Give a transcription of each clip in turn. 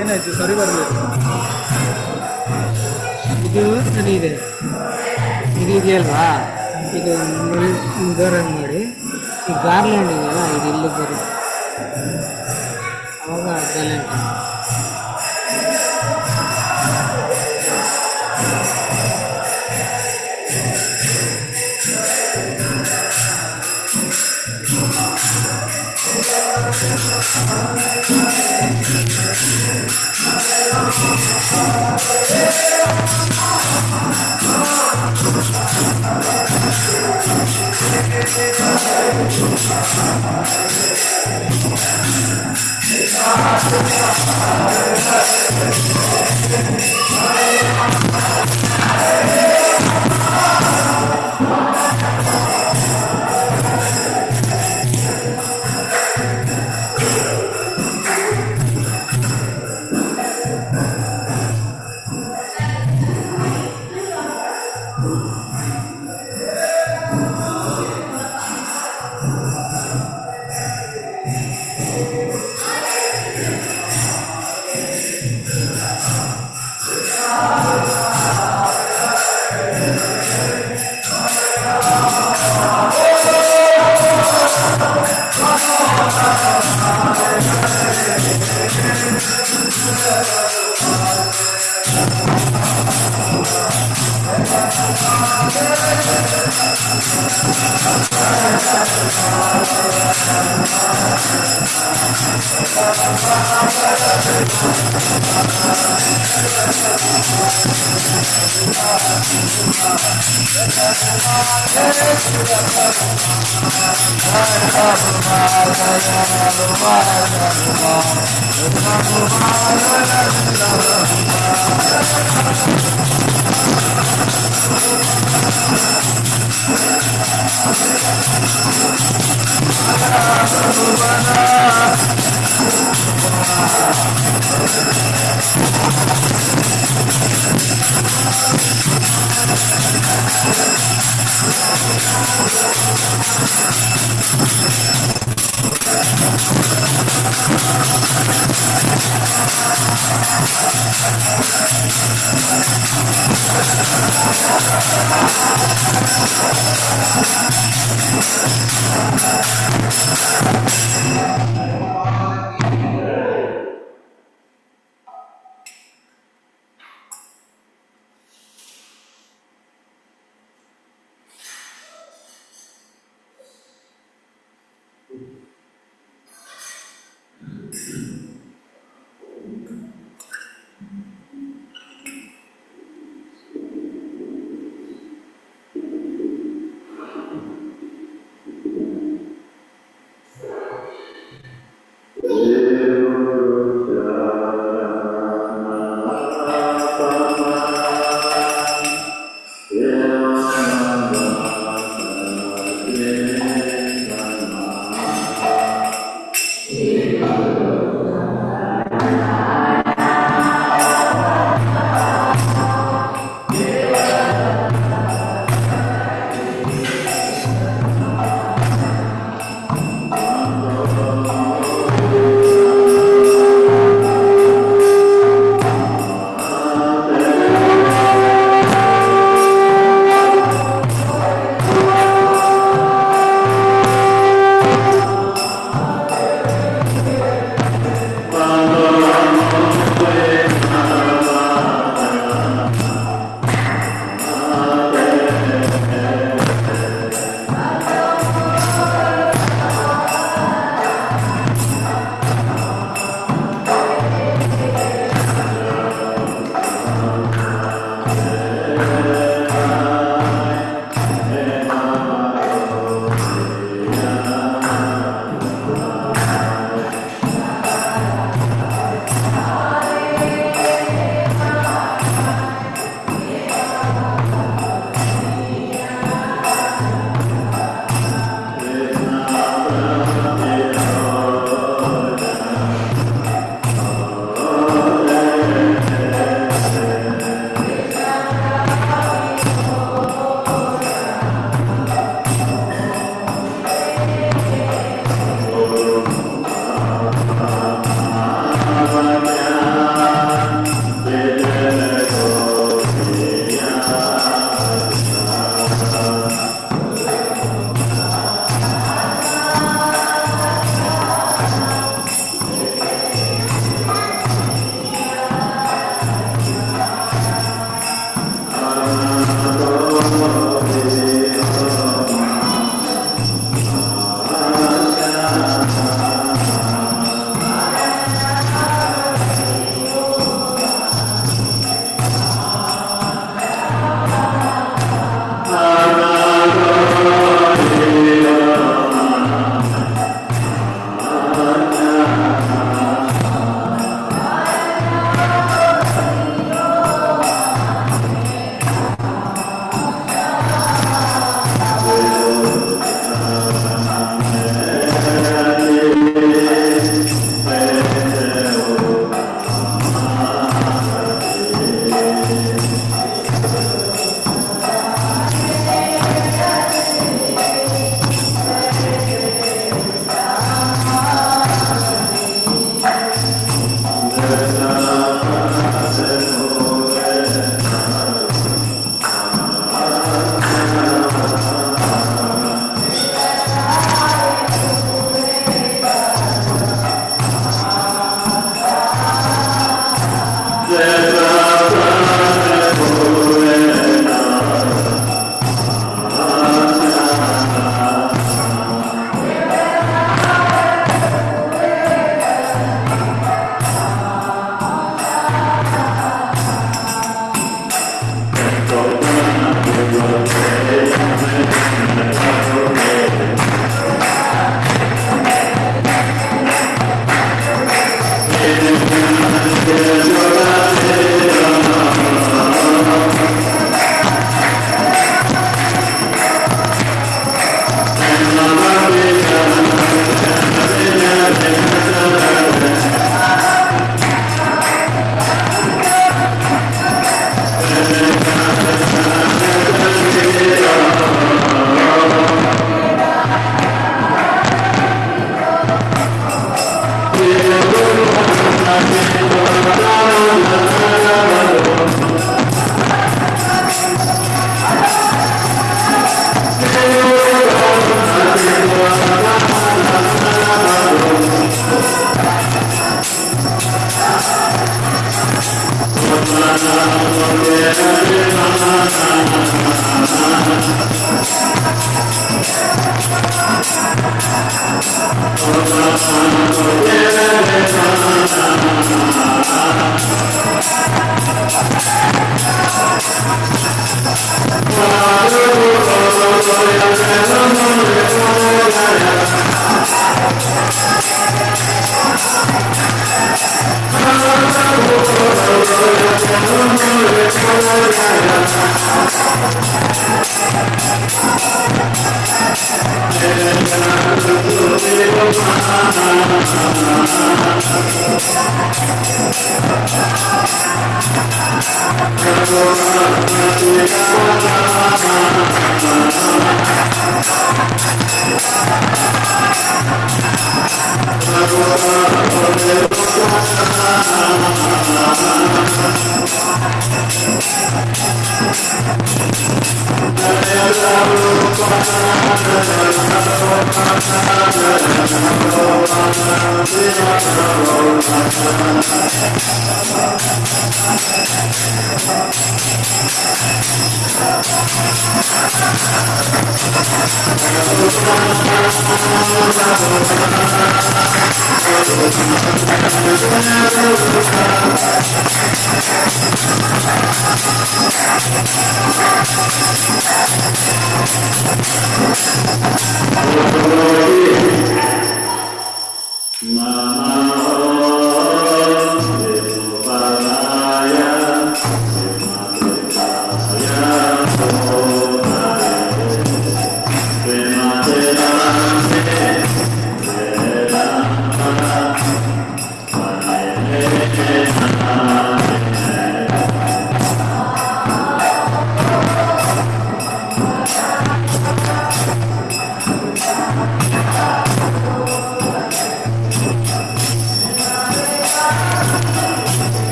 ಏನಾಯ್ತು ಸರಿ ಬರಬೇಕು ಇದು ಸರಿ ಇದೆ ಇದು ಇದೆಯಲ್ವಾ ಇದು ದೂರಂಗ್ ಮಾಡಿ ಈ ಗಾರ್ಲ್ಯಾಂಡ್ ಇದೆಯಲ್ಲ ಇದು ಇಲ್ಲಿ ಬರುತ್ತೆ ಅವಾಗ ಬ್ಯಾಲೆನ್ಸ್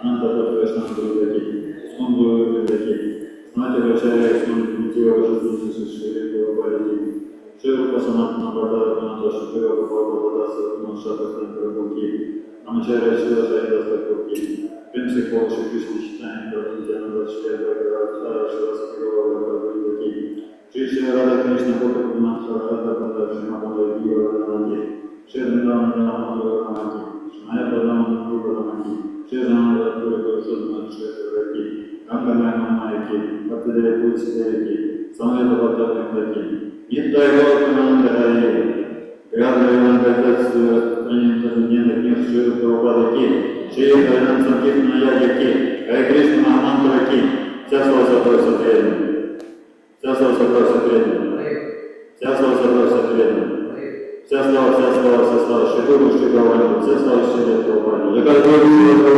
Ананта Патвешна Сунду Знати Вачаря Сунду Шири Валики Ширу Пасанатна Бада Ната Шипира Бада Шата Сантарабуки Амачаря Шира Сайда Стакуки Принципал Шикришни Читани Бадинтяна Дашкеда Гара Шира Сапирова Бадинтяки Шри Рада Кришна Бхагавана Рада Бада Шимабада Дива Раданди Ширнам Рамаду Шмая Бадам Дубарамаки Ширнам Дурга Шудман Шетраки Гангаляна Майки Бхактадея Пульсидеки Самвета Бхактадеки Иттай Лотманандараи Градраван Гатацию распространением каждодневных книг Шри Прабхупады Шри Харинам Санкиртана Яги Хари Кришна Махамантраки Вся слава собой сотворена Вся слава собой сотворена Вся слава собой сотворена Вся слава Шри Гуру Шри Прабхупады Вся слава Шри Прабхупады Жакат Гуру Шри Прабхупады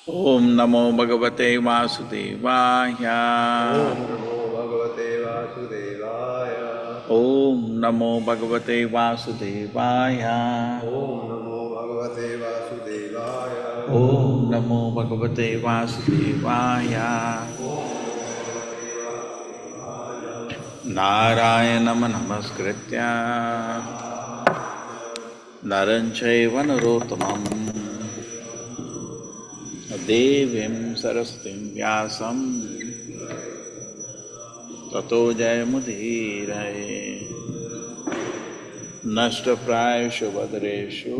ओम नमो भगवते वासुदेवाय। ओम नमो भगवते वासुदेवाय। ओम नमो भगवते वासुदेवाय। ओम नमो भगवते वासुदेवाय। ओम नमो भगवते वासुदेवाय। नारायणं नमस्कृत्य नरं चैव नरोत्तमं देवीं सरस्वतीं व्यासं ततो जयमुदीरये। नष्टप्रायेषु भद्रेषु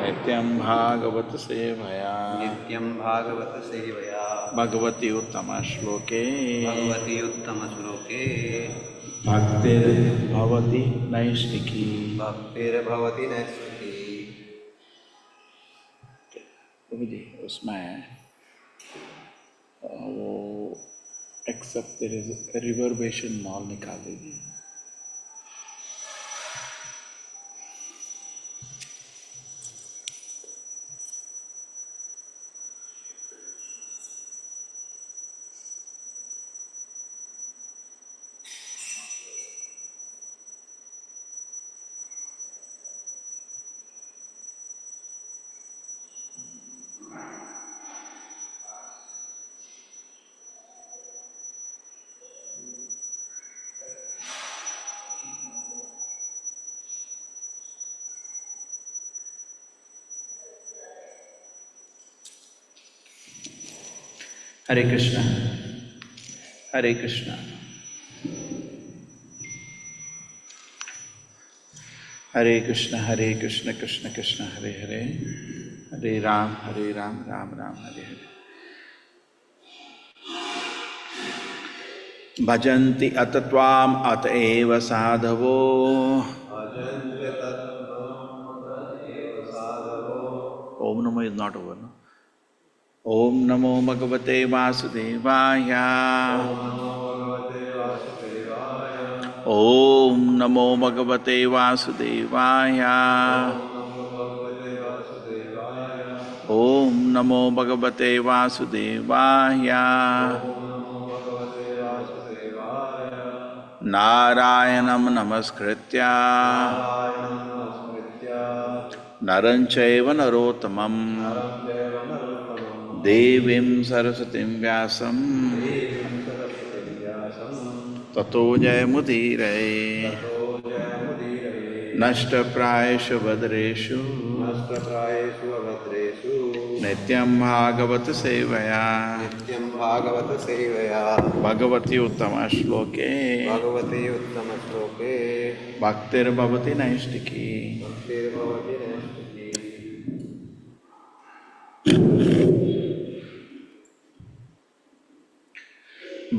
नित्यं भागवत सेवया। नित्यं भागवत सेवया। भगवती उत्तमश्लोके भगवती उत्तमश्लोके भक्तिर्भवति नैष्ठिकी। भक्तिर्भवति नैष्ठिकी। जी उसमें वो एक्सेप्ट रिवर्बेशन नॉल निकाल दीजिए। हरे कृष्णा हरे कृष्णा हरे कृष्णा कृष्ण कृष्ण हरे हरे हरे राम राम राम हरे हरे। भजन्ति अत त्वाम अत एव साधवो। ओम नमो इज नॉट ओवर। ओम नमो भगवते वासुदेवाय। ओम नमो भगवते वासुदेवाय। ओम नमो भगवते वासुदेवाय। नारायणं नमस्कृत्य नरं चैव नरोत्तमं देवीं सरस्वतीं व्यासं ततो जयमुदीरये। नष्टप्रायेषु भद्रेषु नष्टप्रायेषु अभद्रेषु नित्यं भागवत सेवया नित्यं भागवत सेवया भगवती उत्तम श्लोके भगवते उत्तमश्लोके भक्तिर्भवति नैष्टिकी भक्तिर्भवति नैष्टिकी।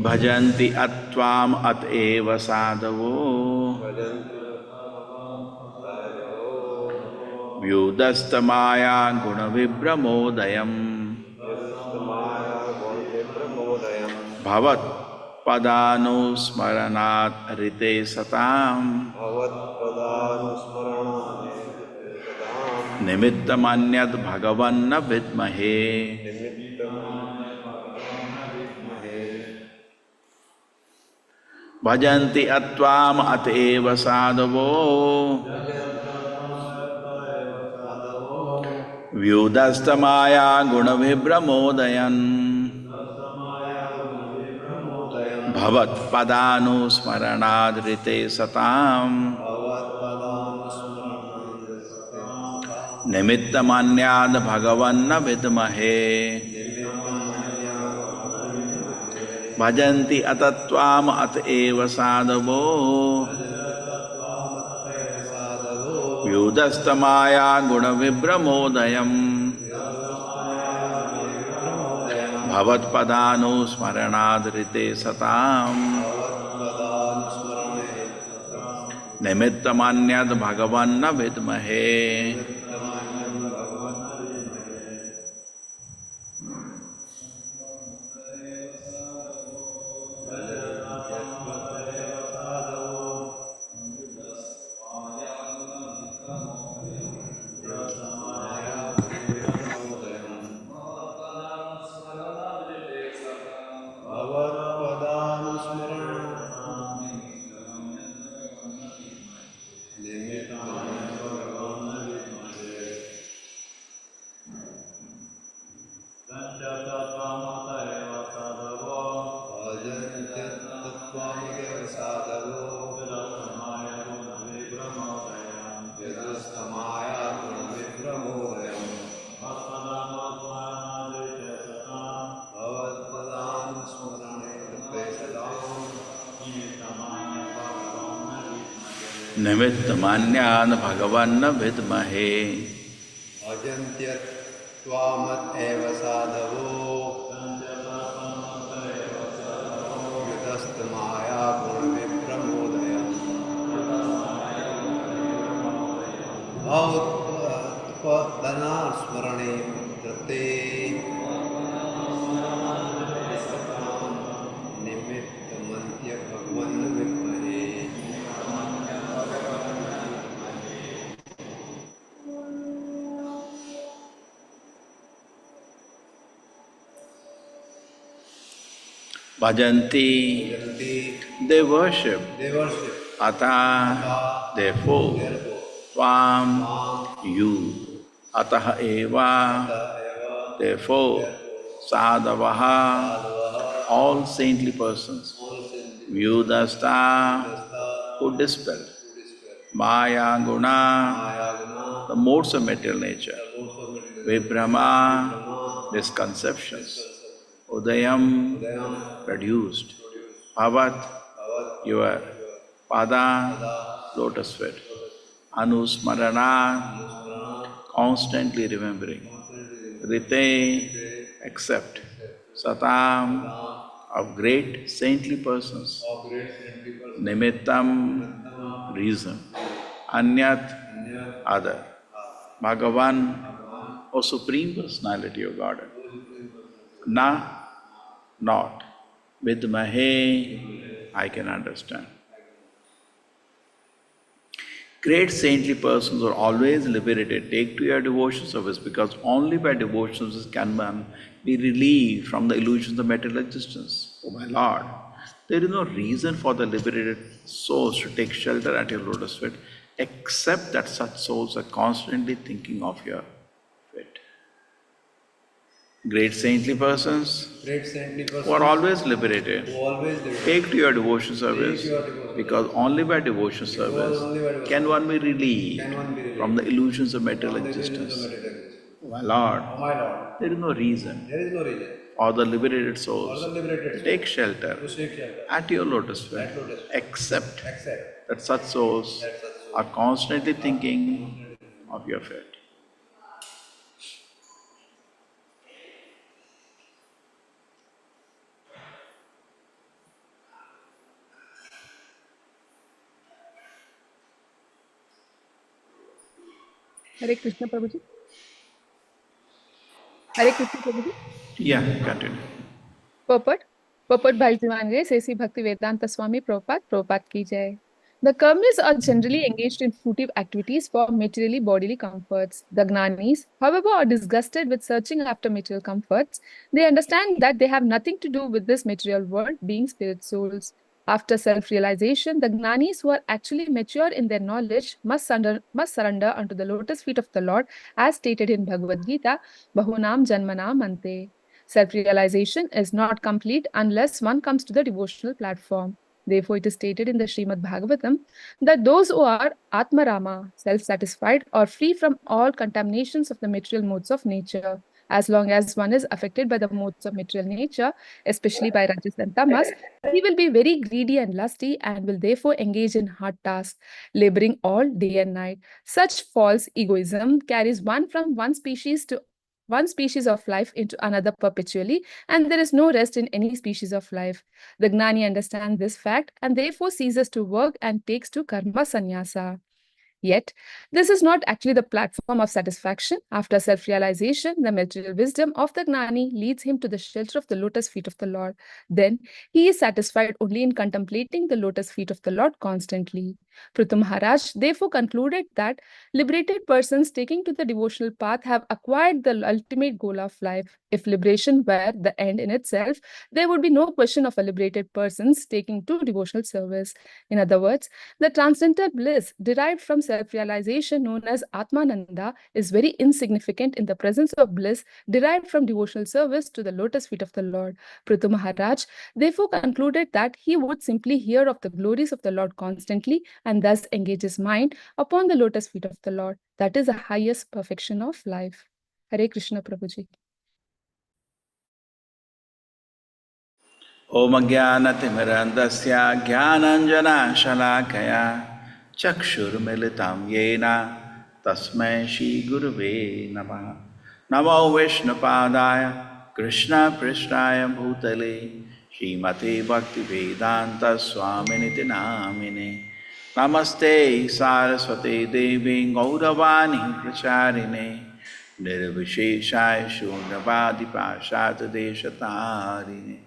भजन्ति अत्वाम अतएव साधवो व्युदस्तमाया गुणविभ्रमोदयम् भवत्पदानुस्मरणात् ऋते सताम् निमित्तमन्यद् भगवन्न विद्महे भजन्ति अत्वाम अतएव साधवो व्युदस्तमाया गुणविभ्रमोदयन् भवत्पदानुस्मरणाद् ऋते सताम् निमित्तमन्याद् भगवन्न विद्महे भजन्ति अतत्वाम अतएव साधवो व्युदस्तमाया गुणविभ्रमोदयम् भवत्पदानुस्मरणाद् ऋते सताम् निमित्तमन्यद् भगवन्न विद्महे निमित्तमन्याद् भगवन्न विद्महे भजन्त्यत्वामतएव साधवो युतस्तमाया गुणविभ्रमोदयम् भवत्पदानुस्मरणे कृते निमित्तमन्त्य भगवन् विद्महे Bhajanti, they worship. Ata, therefore, Tvam, you. Ataha eva, therefore, Sadhavaha, all saintly persons. Vyudasta, who dispel. Maya guna, the modes of material nature. Vibhrama, misconceptions. Udayam, produced. Bhavat, your pada, lotus feet. Anusmarana, constantly remembering. Rite, accept. Satam, of great saintly persons. Nimittam, reason. Anyat, other. Bhagavan, O Supreme Personality of Godhead. Na, not. Vidmahe, I can understand. Great saintly persons are always liberated. Take to your devotion service, because only by devotion service can man be relieved from the illusions of material existence. O my Lord, there is no reason for the liberated souls to take shelter at your lotus feet, except that such souls are constantly thinking of your feet. Great saintly persons great saintly who are persons always liberated, who always live. take to your devotion service, Take to your devotion because only by devotion only by service devotion can one be relieved can one be relieved from the illusions of material from the illusions of existence. material existence. Oh my Lord, Oh my Lord, there is no reason there is no reason for the liberated for souls the liberated to soul take shelter to seek shelter at your lotus feet, at lotus feet, except except that such souls that such souls are constantly thinking of your fate. Hare Krishna Prabhuji. Hare Krishna Prabhuji. Yeah, continue. Purport. Purport by Jivanre, Sesi Bhakti Vedanta Swami Prabhupada, Prabhupada ki jai. The karmis are generally engaged in fruitive activities for materially bodily comforts. The Gnanis, however, are disgusted with searching after material comforts. They understand that they have nothing to do with this material world, being spirit souls. After self-realization, the Gnanis who are actually mature in their knowledge must surrender unto the lotus feet of the Lord, as stated in Bhagavad Gita, Bahunam Janmanam Ante. Self-realization is not complete unless one comes to the devotional platform. Therefore, it is stated in the Srimad Bhagavatam that those who are Atmarama, self-satisfied or free from all contaminations of the material modes of nature, as long as one is affected by the modes of material nature, especially by Rajas and Tamas, he will be very greedy and lusty and will therefore engage in hard tasks, laboring all day and night. Such false egoism carries one from one species of life into another perpetually, and there is no rest in any species of life. The Gnani understands this fact and therefore ceases to work and takes to karma sannyasa. Yet, this is not actually the platform of satisfaction. After self-realization, the material wisdom of the Gnani leads him to the shelter of the lotus feet of the Lord. Then, he is satisfied only in contemplating the lotus feet of the Lord constantly. Prithu Maharaj therefore concluded that liberated persons taking to the devotional path have acquired the ultimate goal of life. If liberation were the end in itself, there would be no question of a liberated persons taking to devotional service. In other words, the transcendental bliss derived from self-realization known as Atmananda is very insignificant in the presence of bliss derived from devotional service to the lotus feet of the Lord. Prithu Maharaj therefore concluded that he would simply hear of the glories of the Lord constantly and thus engage his mind upon the lotus feet of the Lord. That is the highest perfection of life. Hare Krishna Prabhuji. Om Jnanatimirandasya Jnananjana Shalakaya Chakshurmilitam Yena Tasmai Shri Gurave Namaha. Namo Vishnupadaya Krishna Prishnaya Bhutale Srimate Bhakti Vedanta Swaminiti Namine. Namaste Saraswate Devi Gauravani Pracharine Nirvisheshaya Shunavadi Pashata Deshatarine.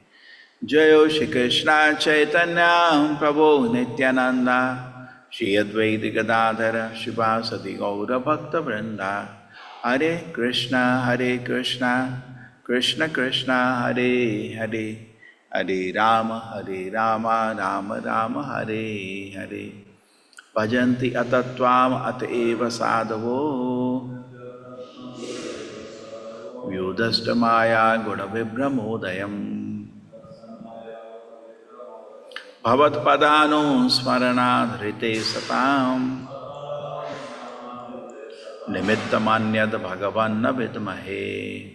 Jayo Shri Krishna Chaitanya Prabhu Nityananda Shri Advaita Gadadhara Shivasati Gaura Bhakta Vrinda. Hare Krishna Krishna Krishna Hare Hare Hare Rama Rama Rama Hare Hare. Bhajanti atatvam ateva sadhavo vyudhastamaya guna vibramodayam bhavat padano smaranad hrite satam nimittamanyad bhagavan na vidmahe.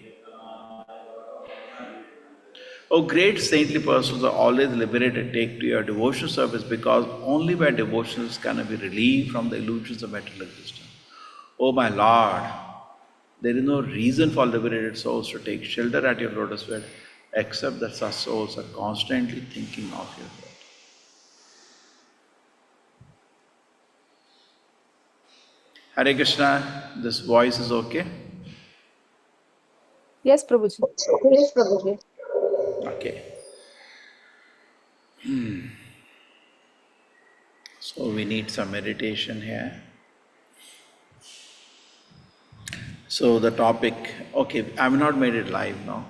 O great saintly persons are always liberated, take to your devotional service, because only by devotions can I be relieved from the illusions of material existence. O my Lord, there is no reason for liberated souls to take shelter at your lotus feet, except that such souls are constantly thinking of your feet. Hare Krishna, this voice is okay? Yes, Prabhuji. Yes, Prabhuji. Okay. So we need some meditation here. So the topic, okay, I have not made it live now.